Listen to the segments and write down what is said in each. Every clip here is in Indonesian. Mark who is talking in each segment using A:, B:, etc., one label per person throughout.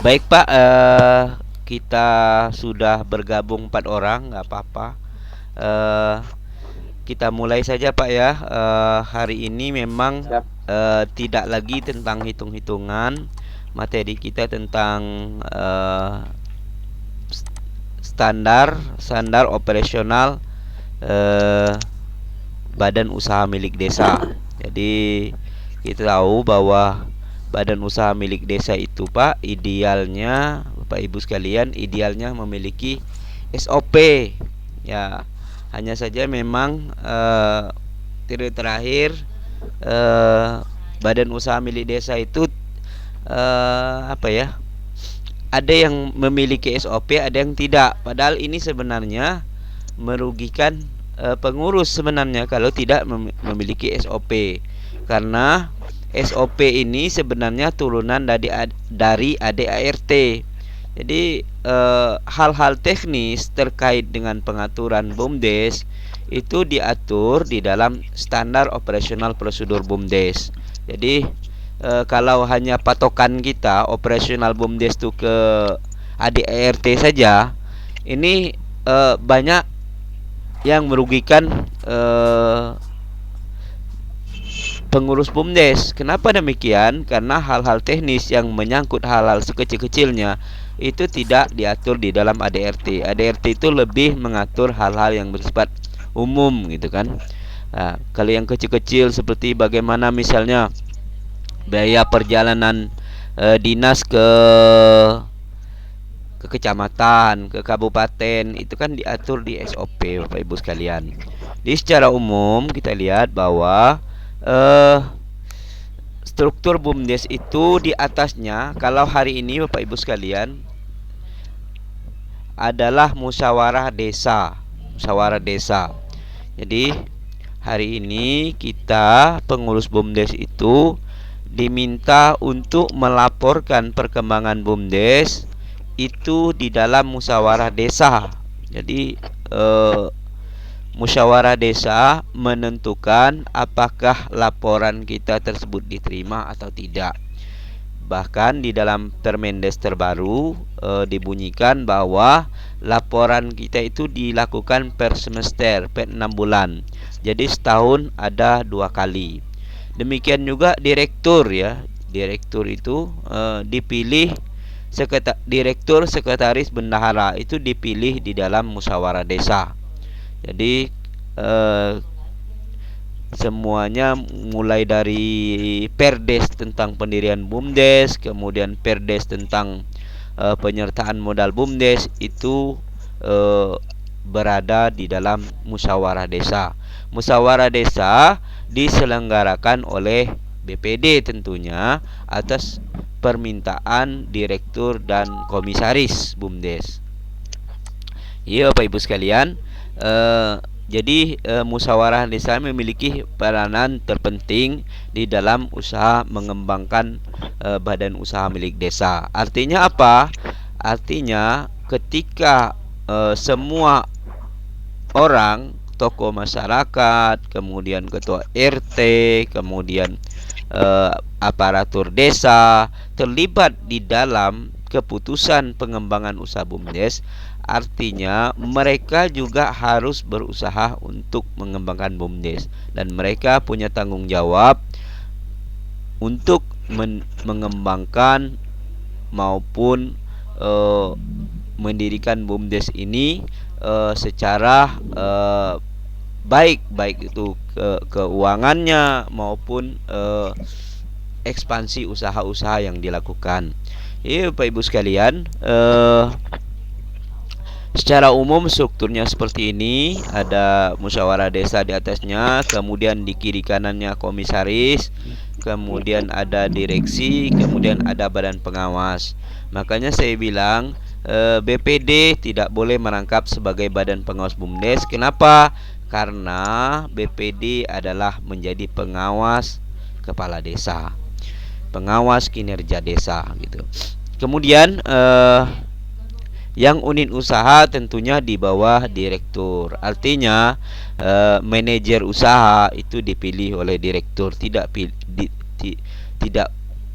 A: Baik Pak, kita sudah bergabung 4 orang, nggak apa-apa. Eh, kita mulai saja Pak ya. Hari ini memang
B: Siap.
A: tidak lagi tentang hitung-hitungan. Materi kita tentang eh, standar standar operasional eh, badan usaha milik desa. Jadi kita tahu bahwa badan usaha milik desa itu Pak, idealnya Bapak Ibu sekalian, idealnya memiliki SOP. Ya, hanya saja memang terakhir eh, badan usaha milik desa itu apa ya? Ada yang memiliki SOP, ada yang tidak. Padahal ini sebenarnya merugikan pengurus sebenarnya kalau tidak memiliki SOP, karena SOP ini sebenarnya turunan dari ADART. Jadi hal-hal teknis terkait dengan pengaturan BUMDes itu diatur di dalam standar operasional prosedur BUMDes. Jadi kalau hanya patokan kita operasional BUMDes itu ke ADART saja, ini banyak yang merugikan pengurus BUMDes. Kenapa demikian? Karena hal-hal teknis yang menyangkut hal-hal sekecil-kecilnya itu tidak diatur di dalam ADRT. ADRT itu lebih mengatur hal-hal yang bersifat umum gitu kan. Nah, kalau yang kecil-kecil seperti bagaimana misalnya biaya perjalanan dinas ke kecamatan, ke kabupaten, itu kan diatur di SOP Bapak Ibu sekalian. Di secara umum kita lihat bahwa eh struktur BUMDes itu di atasnya kalau hari ini Bapak Ibu sekalian adalah musyawarah desa. Musyawarah desa. Jadi hari ini kita pengurus BUMDes itu diminta untuk melaporkan perkembangan BUMDes itu di dalam musyawarah desa. Jadi musyawarah desa menentukan apakah laporan kita tersebut diterima atau tidak. Bahkan di dalam Permendes terbaru dibunyikan bahwa laporan kita itu dilakukan per semester, per 6 bulan. Jadi setahun ada 2 kali. Demikian juga direktur ya. Direktur itu dipilih direktur sekretaris bendahara itu dipilih di dalam musyawarah desa. Jadi semuanya mulai dari Perdes tentang pendirian BUMDes, kemudian Perdes tentang penyertaan modal BUMDes itu berada di dalam musyawarah desa. Musyawarah desa diselenggarakan oleh BPD tentunya atas permintaan direktur dan komisaris BUMDes. Iya Bapak Ibu sekalian, jadi musyawarah desa memiliki peranan terpenting di dalam usaha mengembangkan badan usaha milik desa. Artinya apa? Artinya ketika semua orang, tokoh masyarakat, kemudian ketua RT, kemudian aparatur desa terlibat di dalam keputusan pengembangan usaha BUMDes, artinya mereka juga harus berusaha untuk mengembangkan BUMDes dan mereka punya tanggung jawab untuk mengembangkan maupun mendirikan BUMDes ini secara baik itu keuangannya maupun ekspansi usaha-usaha yang dilakukan. Iya Bapak Ibu sekalian, secara umum strukturnya seperti ini. Ada musyawarah desa di atasnya, kemudian di kiri kanannya komisaris, kemudian ada direksi, kemudian ada badan pengawas. Makanya saya bilang BPD tidak boleh merangkap sebagai badan pengawas BUMDes. Kenapa? Karena BPD adalah menjadi pengawas kepala desa, pengawas kinerja desa gitu. Kemudian yang unit usaha tentunya di bawah direktur. Artinya manajer usaha itu dipilih oleh direktur, tidak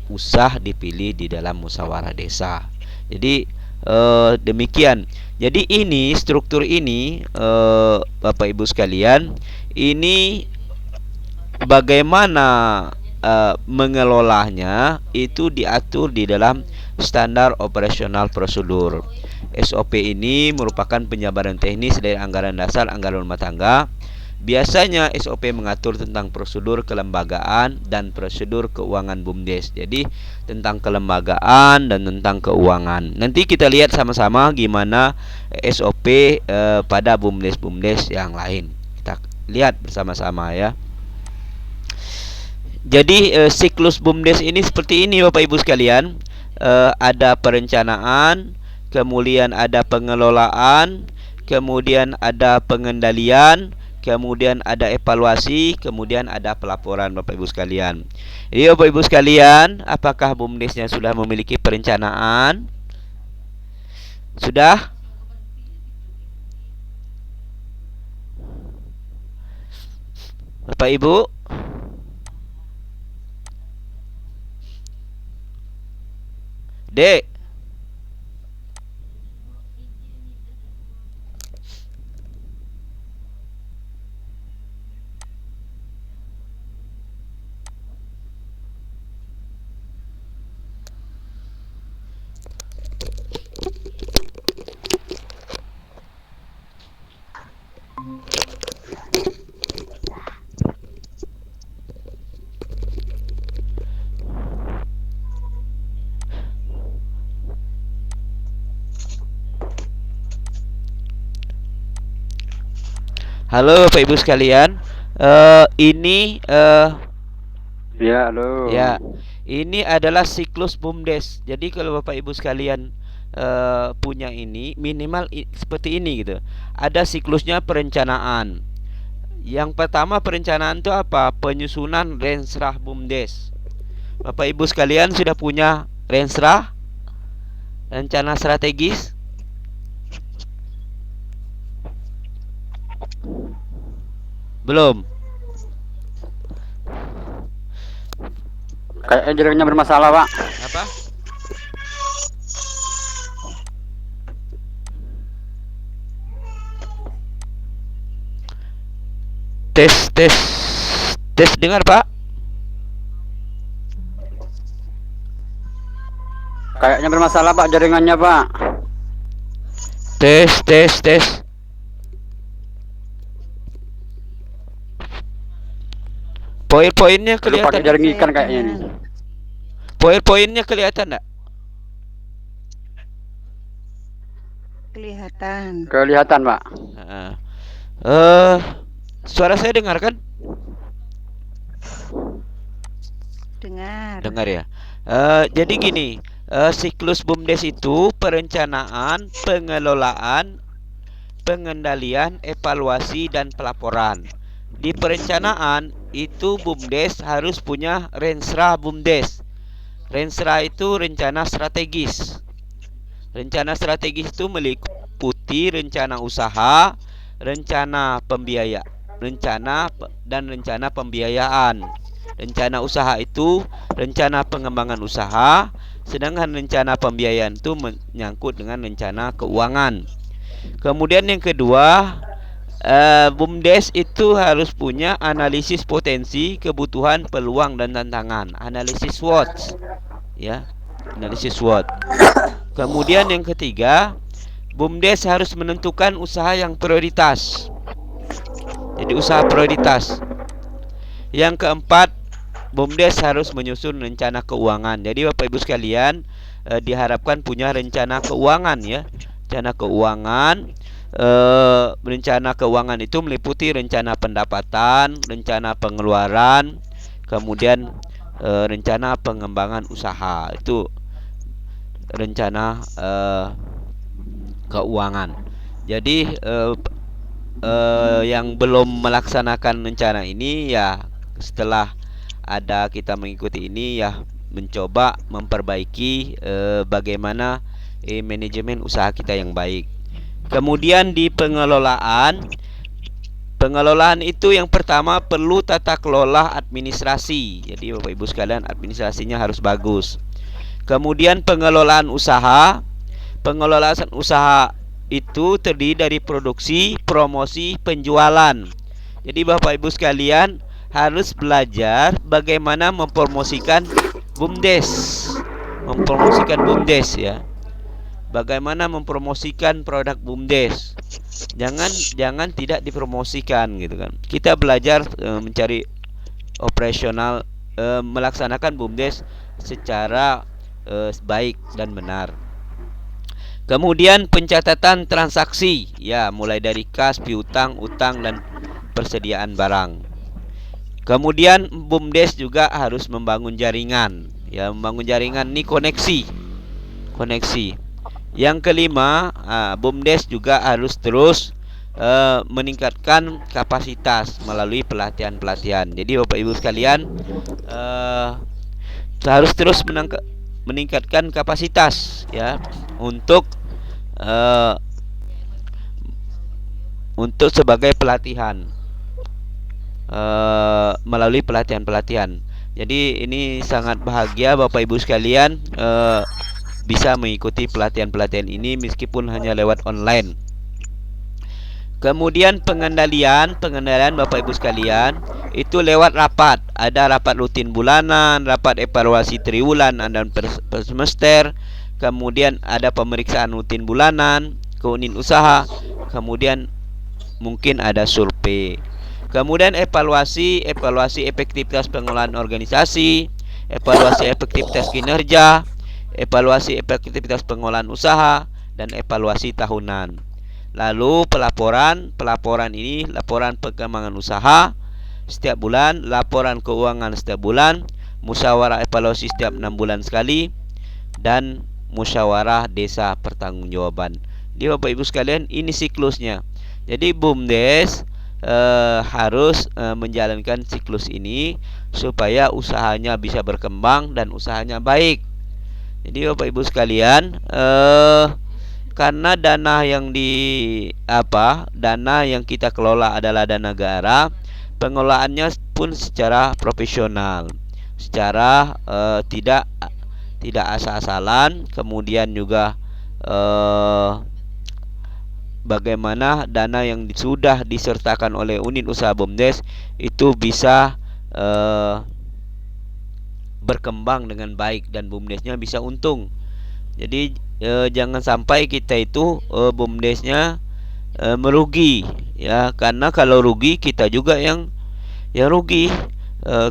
A: usah dipilih di dalam musyawarah desa. Jadi demikian. Jadi ini struktur ini, Bapak Ibu sekalian, ini bagaimana mengelolanya itu diatur di dalam standar operasional prosedur. SOP ini merupakan penjabaran teknis dari anggaran dasar, anggaran rumah tangga. Biasanya SOP mengatur tentang prosedur kelembagaan dan prosedur keuangan BUMDes. Jadi tentang kelembagaan dan tentang keuangan. Nanti kita lihat sama-sama gimana SOP pada BUMDes yang lain. Kita lihat bersama-sama ya. Jadi siklus BUMDes ini seperti ini Bapak Ibu sekalian. Ada perencanaan, kemudian ada pengelolaan, kemudian ada pengendalian, kemudian ada evaluasi, kemudian ada pelaporan Bapak Ibu sekalian. Jadi Bapak Ibu sekalian, apakah BUMDesnya sudah memiliki perencanaan? Sudah? Bapak Ibu? Dek. Halo Bapak Ibu sekalian, ini
B: Ya, halo.
A: ya, ini adalah siklus BUMDes. Jadi kalau Bapak Ibu sekalian punya ini minimal seperti ini gitu. Ada siklusnya perencanaan. Yang pertama perencanaan itu apa? Penyusunan Rensra BUMDes. Bapak Ibu sekalian sudah punya Rensra, rencana strategis? Belum.
B: Kayaknya jaringannya bermasalah, Pak.
A: Apa? Tes tes tes, dengar Pak?
B: Kayaknya bermasalah, Pak, jaringannya, Pak.
A: Tes tes tes. Poin-poinnya
B: Lu pakai
A: kelihatan.
B: jaring ikan kayaknya nih.
A: Poin-poinnya kelihatan enggak?
C: Kelihatan.
B: Kelihatan, Pak.
A: Suara saya dengar kan?
C: Dengar.
A: Dengar ya. Jadi gini, siklus BUMDes itu perencanaan, pengelolaan, pengendalian, evaluasi, dan pelaporan. Di perencanaan itu BUMDes harus punya Rensra BUMDes. Rensra itu rencana strategis. Rencana strategis itu meliputi rencana usaha, rencana rencana pembiayaan. Rencana usaha itu rencana pengembangan usaha, sedangkan rencana pembiayaan itu menyangkut dengan rencana keuangan. Kemudian yang kedua, BUMDes itu harus punya analisis potensi, kebutuhan, peluang, dan tantangan. Analisis SWOT, ya, analisis SWOT. Kemudian yang ketiga, BUMDes harus menentukan usaha yang prioritas. Jadi usaha prioritas. Yang keempat, BUMDes harus menyusun rencana keuangan. Jadi Bapak Ibu sekalian, diharapkan punya rencana keuangan ya. Rencana keuangan. Rencana keuangan itu meliputi rencana pendapatan, rencana pengeluaran, kemudian rencana pengembangan usaha. Itu rencana keuangan. Jadi yang belum melaksanakan rencana ini ya, setelah ada kita mengikuti ini ya, mencoba memperbaiki bagaimana manajemen usaha kita yang baik. Kemudian di pengelolaan itu yang pertama perlu tata kelola administrasi. Jadi Bapak Ibu sekalian, administrasinya harus bagus. Kemudian pengelolaan usaha pengelolaan usaha itu terdiri dari produksi, promosi, penjualan. Jadi Bapak Ibu sekalian harus belajar bagaimana mempromosikan BUMDes. Mempromosikan BUMDes ya. Bagaimana mempromosikan produk BUMDes. Jangan tidak dipromosikan gitu kan. Kita belajar mencari operasional, melaksanakan BUMDes secara baik dan benar. Kemudian pencatatan transaksi ya, mulai dari kas, piutang, utang, dan persediaan barang. Kemudian BUMDes juga harus membangun jaringan ya, membangun jaringan ini koneksi. Yang kelima, BUMDes juga harus terus meningkatkan kapasitas melalui pelatihan. Jadi Bapak Ibu sekalian harus terus meningkatkan kapasitas ya untuk sebagai pelatihan, melalui pelatihan. Jadi ini sangat bahagia Bapak Ibu sekalian bisa mengikuti pelatihan ini meskipun hanya lewat online. Kemudian pengendalian Bapak Ibu sekalian itu lewat rapat. Ada rapat rutin bulanan, rapat evaluasi triwulan dan per semester. Kemudian ada pemeriksaan rutin bulanan ke unit usaha. Kemudian mungkin ada survei. Kemudian evaluasi efektivitas pengelolaan organisasi, evaluasi efektivitas kinerja, evaluasi efektivitas pengelolaan usaha, dan evaluasi tahunan. Lalu pelaporan ini laporan perkembangan usaha setiap bulan, laporan keuangan setiap bulan, musyawarah evaluasi setiap 6 bulan sekali, dan musyawarah desa pertanggungjawaban. Jadi Bapak Ibu sekalian ini siklusnya. Jadi BUMDes harus menjalankan siklus ini supaya usahanya bisa berkembang dan usahanya baik. Jadi Bapak Ibu sekalian karena dana yang kita kelola adalah dana negara, pengelolaannya pun secara profesional, secara tidak asal-asalan. Kemudian juga bagaimana dana yang sudah disertakan oleh unit usaha BUMDes itu bisa berkembang dengan baik dan BUMDesnya bisa untung. Jadi jangan sampai kita itu BUMDesnya merugi ya, karena kalau rugi kita juga yang rugi,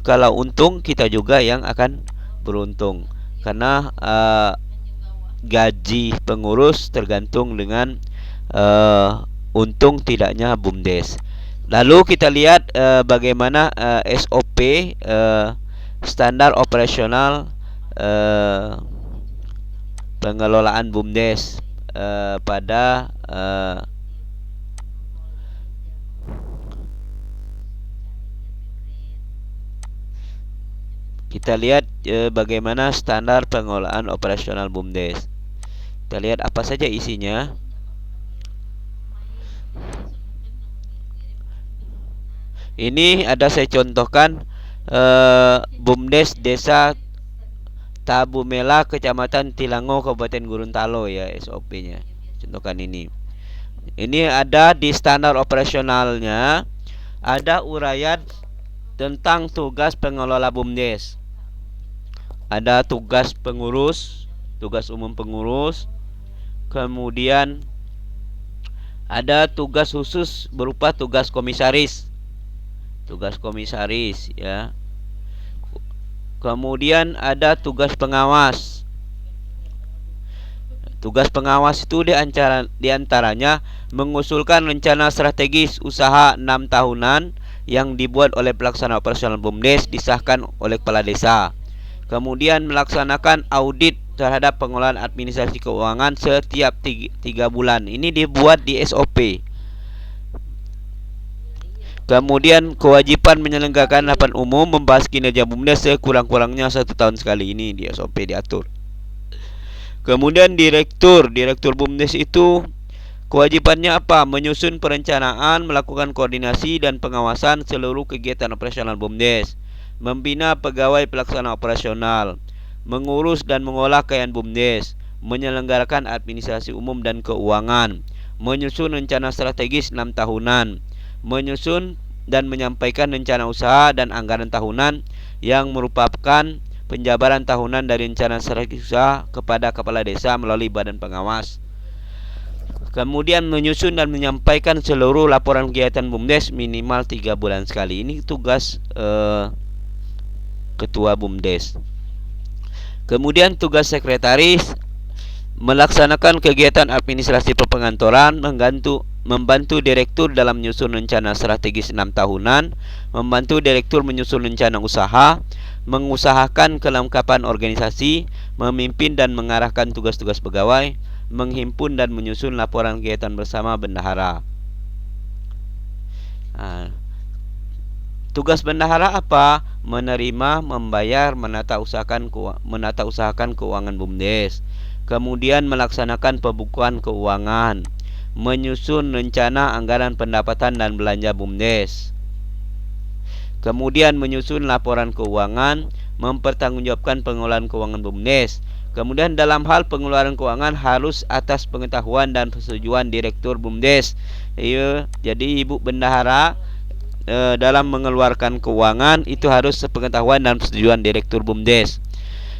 A: kalau untung kita juga yang akan beruntung, karena gaji pengurus tergantung dengan untung tidaknya BUMDes. Lalu kita lihat bagaimana SOP, standar operasional pengelolaan BUMDes pada kita lihat bagaimana standar pengelolaan operasional BUMDes. Kita lihat apa saja isinya. Ini ada saya contohkan BUMDes Desa Tabumela, Kecamatan Tilango, Kabupaten Gorontalo ya, SOP-nya. Contohkan ini. Ini ada di standar operasionalnya, ada uraian tentang tugas pengelola BUMDes. Ada tugas pengurus, tugas umum pengurus. Kemudian ada tugas khusus berupa tugas komisaris. Tugas komisaris ya. Kemudian ada tugas pengawas. Tugas pengawas itu diantaranya mengusulkan rencana strategis usaha 6 tahunan yang dibuat oleh pelaksana operasional BUMDes, disahkan oleh kepala desa. Kemudian melaksanakan audit terhadap pengelolaan administrasi keuangan setiap 3 bulan. Ini dibuat di SOP. Kemudian kewajiban menyelenggarakan rapat umum membahas kinerja BUMDes sekurang-kurangnya 1 tahun sekali. Ini di SOP diatur. Kemudian direktur BUMDes itu kewajibannya apa? Menyusun perencanaan, melakukan koordinasi dan pengawasan seluruh kegiatan operasional BUMDes, membina pegawai pelaksana operasional, mengurus dan mengolah kekayaan BUMDes, menyelenggarakan administrasi umum dan keuangan, menyusun rencana strategis 6 tahunan, menyusun dan menyampaikan rencana usaha dan anggaran tahunan yang merupakan penjabaran tahunan dari rencana strategis usaha kepada kepala desa melalui badan pengawas. Kemudian menyusun dan menyampaikan seluruh laporan kegiatan BUMDes minimal 3 bulan sekali. Ini tugas ketua BUMDes. Kemudian tugas sekretaris melaksanakan kegiatan administrasi perkantoran, membantu direktur dalam menyusun rencana strategis 6 tahunan, membantu direktur menyusun rencana usaha, mengusahakan kelengkapan organisasi, memimpin dan mengarahkan tugas-tugas pegawai, menghimpun dan menyusun laporan kegiatan bersama bendahara. Tugas bendahara apa? Menerima, membayar, menata usahakan keuangan BUMDes. Kemudian melaksanakan pembukuan keuangan, menyusun rencana anggaran pendapatan dan belanja BUMDes. Kemudian menyusun laporan keuangan, mempertanggungjawabkan pengelolaan keuangan BUMDes. Kemudian dalam hal pengeluaran keuangan harus atas pengetahuan dan persetujuan direktur BUMDes. Jadi ibu bendahara dalam mengeluarkan keuangan itu harus sepengetahuan dan persetujuan direktur BUMDes.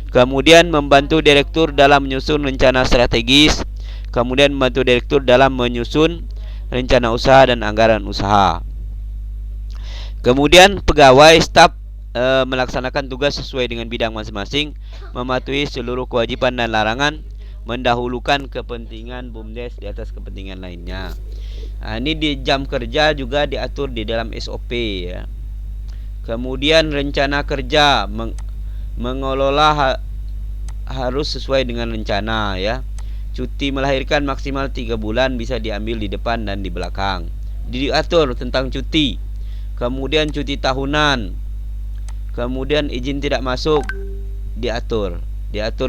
A: Kemudian membantu direktur dalam menyusun rencana strategis. Kemudian membantu direktur dalam menyusun rencana usaha dan anggaran usaha. Kemudian pegawai staf melaksanakan tugas sesuai dengan bidang masing-masing, mematuhi seluruh kewajiban dan larangan, mendahulukan kepentingan BUMDes di atas kepentingan lainnya. Ini di jam kerja juga diatur di dalam SOP ya. Kemudian rencana kerja mengelola harus sesuai dengan rencana ya. Cuti melahirkan maksimal 3 bulan, bisa diambil di depan dan di belakang. Diatur tentang cuti. Kemudian cuti tahunan. Kemudian izin tidak masuk diatur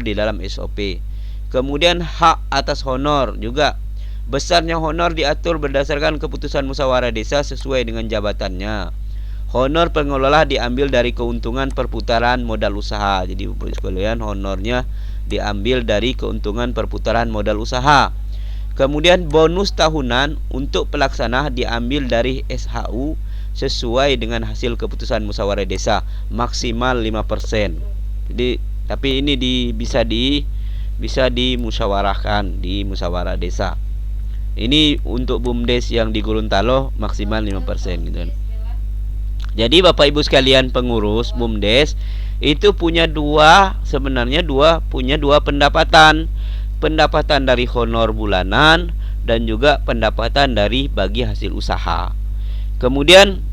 A: di dalam SOP. Kemudian hak atas honor juga. Besarnya honor diatur berdasarkan keputusan musyawarah desa sesuai dengan jabatannya. Honor pengelola diambil dari keuntungan perputaran modal usaha. Jadi Bapak sekalian, honornya diambil dari keuntungan perputaran modal usaha. Kemudian bonus tahunan untuk pelaksana diambil dari SHU sesuai dengan hasil keputusan musyawarah desa, maksimal 5%. Jadi tapi ini bisa dimusyawarahkan di musyawarah desa. Ini untuk BUMDes yang di Gorontalo maksimal 5% gitu. Jadi Bapak Ibu sekalian pengurus BUMDes itu punya dua pendapatan. Pendapatan dari honor bulanan dan juga pendapatan dari bagi hasil usaha. Kemudian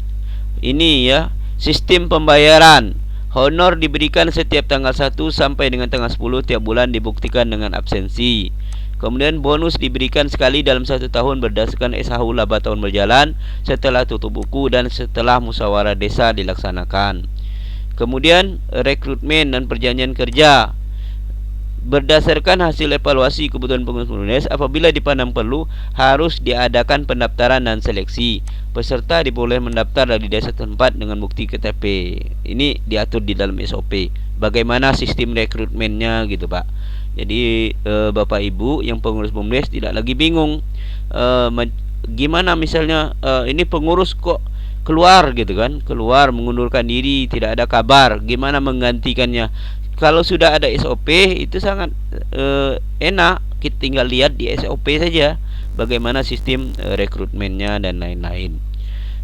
A: ini ya, sistem pembayaran. Honor diberikan setiap tanggal 1 sampai dengan tanggal 10 tiap bulan, dibuktikan dengan absensi. Kemudian bonus diberikan sekali dalam 1 tahun berdasarkan SHU laba tahun berjalan setelah tutup buku dan setelah musyawarah desa dilaksanakan. Kemudian rekrutmen dan perjanjian kerja berdasarkan hasil evaluasi kebutuhan pengurus BUMDes, apabila dipandang perlu harus diadakan pendaftaran dan seleksi. Peserta diperbolehkan mendaftar dari desa tempat dengan bukti KTP. Ini diatur di dalam SOP. Bagaimana sistem rekrutmennya gitu Pak. Jadi Bapak Ibu yang pengurus BUMDes tidak lagi bingung gimana misalnya ini pengurus kok keluar gitu kan, keluar mengundurkan diri, tidak ada kabar, gimana menggantikannya. Kalau sudah ada SOP itu sangat enak, kita tinggal lihat di SOP saja bagaimana sistem rekrutmennya dan lain-lain.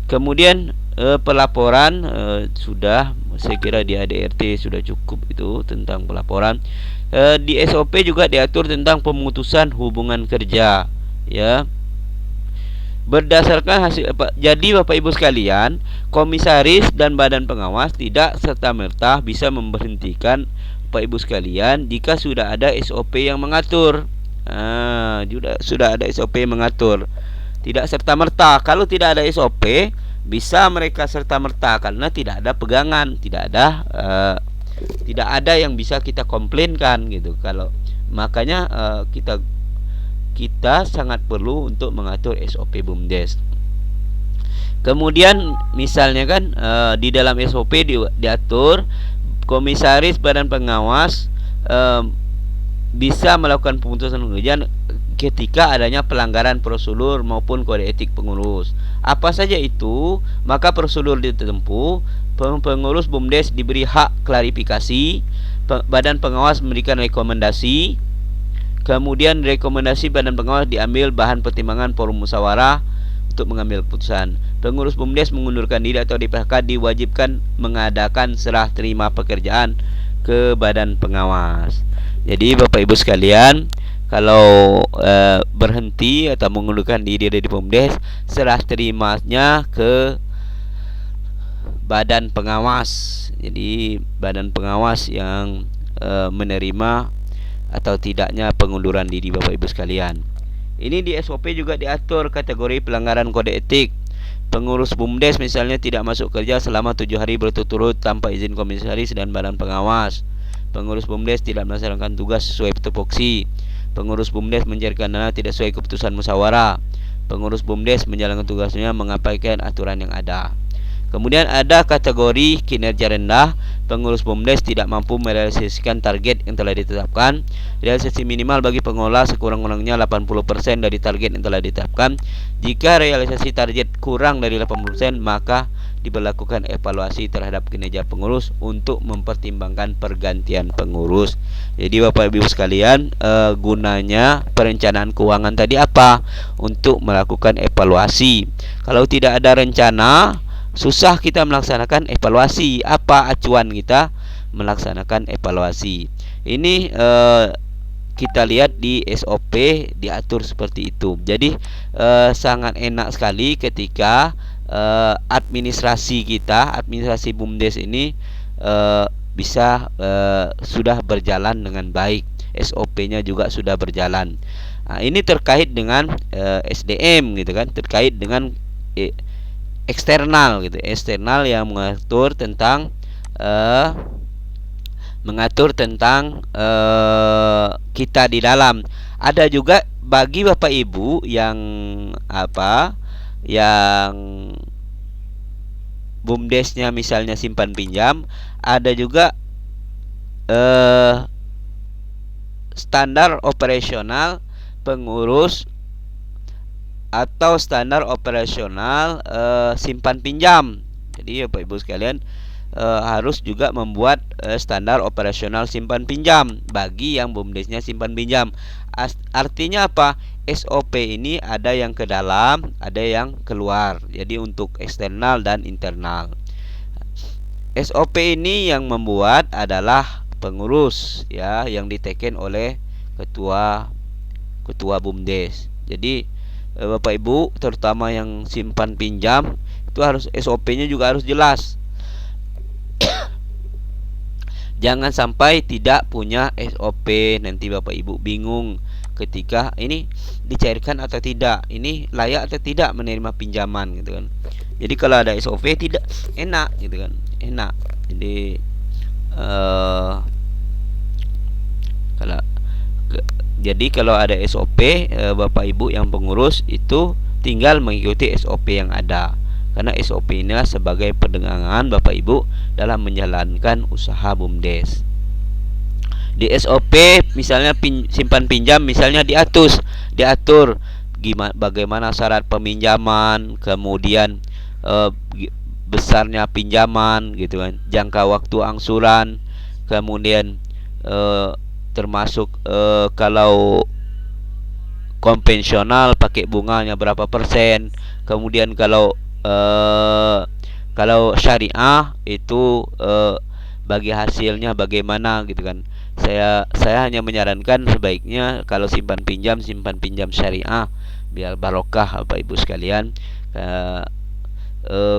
A: Kemudian pelaporan sudah, saya kira di ADRT sudah cukup itu tentang pelaporan. Di SOP juga diatur tentang pemutusan hubungan kerja ya. Berdasarkan hasil jadi Bapak Ibu sekalian, komisaris dan badan pengawas tidak serta-merta bisa memberhentikan Bapak Ibu sekalian jika sudah ada SOP yang mengatur. Sudah ada SOP yang mengatur. Tidak serta-merta. Kalau tidak ada SOP, bisa mereka serta-merta karena tidak ada pegangan, tidak ada yang bisa kita komplainkan gitu. Kalau makanya kita sangat perlu untuk mengatur SOP BUMDes. Kemudian misalnya kan di dalam SOP diatur komisaris badan pengawas bisa melakukan pemutusan hubungan ketika adanya pelanggaran prosedur maupun kode etik pengurus. Apa saja itu? Maka prosedur ditempuh, pengurus BUMDes diberi hak klarifikasi, badan pengawas memberikan rekomendasi, kemudian rekomendasi badan pengawas diambil bahan pertimbangan forum musyawarah untuk mengambil keputusan. Pengurus BUMDes mengundurkan diri atau di PHK diwajibkan mengadakan serah terima pekerjaan ke badan pengawas. Jadi Bapak Ibu sekalian, kalau berhenti atau mengundurkan diri dari BUMDes, serah terimanya ke badan pengawas. Jadi badan pengawas yang menerima atau tidaknya pengunduran diri Bapak Ibu sekalian. Ini di SOP juga diatur kategori pelanggaran kode etik. Pengurus BUMDes misalnya tidak masuk kerja selama 7 hari berturut-turut tanpa izin komisaris dan badan pengawas. Pengurus BUMDes tidak melaksanakan tugas sesuai tupoksi. Pengurus BUMDes mencairkan dana tidak sesuai keputusan musyawarah. Pengurus BUMDes menjalankan tugasnya mengabaikan aturan yang ada. Kemudian ada kategori kinerja rendah. Pengurus BUMDes tidak mampu merealisasikan target yang telah ditetapkan. Realisasi minimal bagi pengelola sekurang-kurangnya 80% dari target yang telah ditetapkan. Jika realisasi target kurang dari 80%, maka diberlakukan evaluasi terhadap kinerja pengurus untuk mempertimbangkan pergantian pengurus. Jadi Bapak Ibu sekalian, gunanya perencanaan keuangan tadi apa? Untuk melakukan evaluasi. Kalau tidak ada rencana, susah kita melaksanakan evaluasi. Apa acuan kita melaksanakan evaluasi? Ini kita lihat di SOP diatur seperti itu. Jadi sangat enak sekali ketika administrasi BUMDes ini bisa sudah berjalan dengan baik. SOP-nya juga sudah berjalan. Nah, ini terkait dengan SDM gitu kan, terkait dengan eksternal gitu, eksternal yang mengatur tentang kita di dalam. Ada juga bagi Bapak Ibu yang yang BUMDesnya misalnya simpan pinjam, ada juga standar operasional pengurus atau standar operasional simpan pinjam. Jadi Bapak Ibu sekalian harus juga membuat standar operasional simpan pinjam bagi yang BUMDesnya simpan pinjam. Artinya apa? SOP ini ada yang ke dalam, ada yang keluar. Jadi untuk eksternal dan internal. SOP ini yang membuat adalah pengurus ya, yang diteken oleh ketua BUMDes. Jadi Bapak Ibu terutama yang simpan pinjam itu harus SOP-nya juga harus jelas. Jangan sampai tidak punya SOP, nanti Bapak Ibu bingung ketika ini dicairkan atau tidak, ini layak atau tidak menerima pinjaman gitu kan. Jadi kalau ada SOP tidak enak gitu kan, enak. Jadi kalau ada SOP, Bapak Ibu yang pengurus itu tinggal mengikuti SOP yang ada. Karena SOP inilah sebagai pegangan Bapak Ibu dalam menjalankan usaha BUMDes. Di SOP misalnya simpan pinjam misalnya diatur bagaimana syarat peminjaman, kemudian besarnya pinjaman gitu kan, jangka waktu angsuran, kemudian termasuk kalau konvensional pakai bunganya berapa persen, kemudian kalau syariah itu bagi hasilnya bagaimana gitu kan. Saya hanya menyarankan sebaiknya kalau simpan pinjam syariah biar barokah Bapak Ibu sekalian.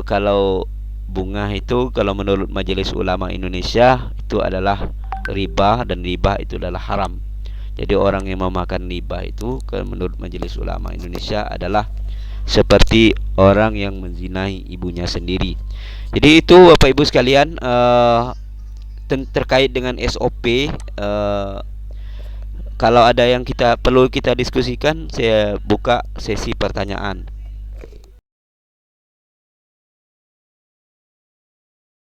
A: Kalau bunga itu kalau menurut Majelis Ulama Indonesia itu adalah riba, dan riba itu adalah haram. Jadi orang yang memakan riba itu menurut Majelis Ulama Indonesia adalah seperti orang yang menzinai ibunya sendiri. Jadi itu Bapak Ibu sekalian terkait dengan SOP. Kalau ada yang perlu kita diskusikan, saya buka sesi pertanyaan.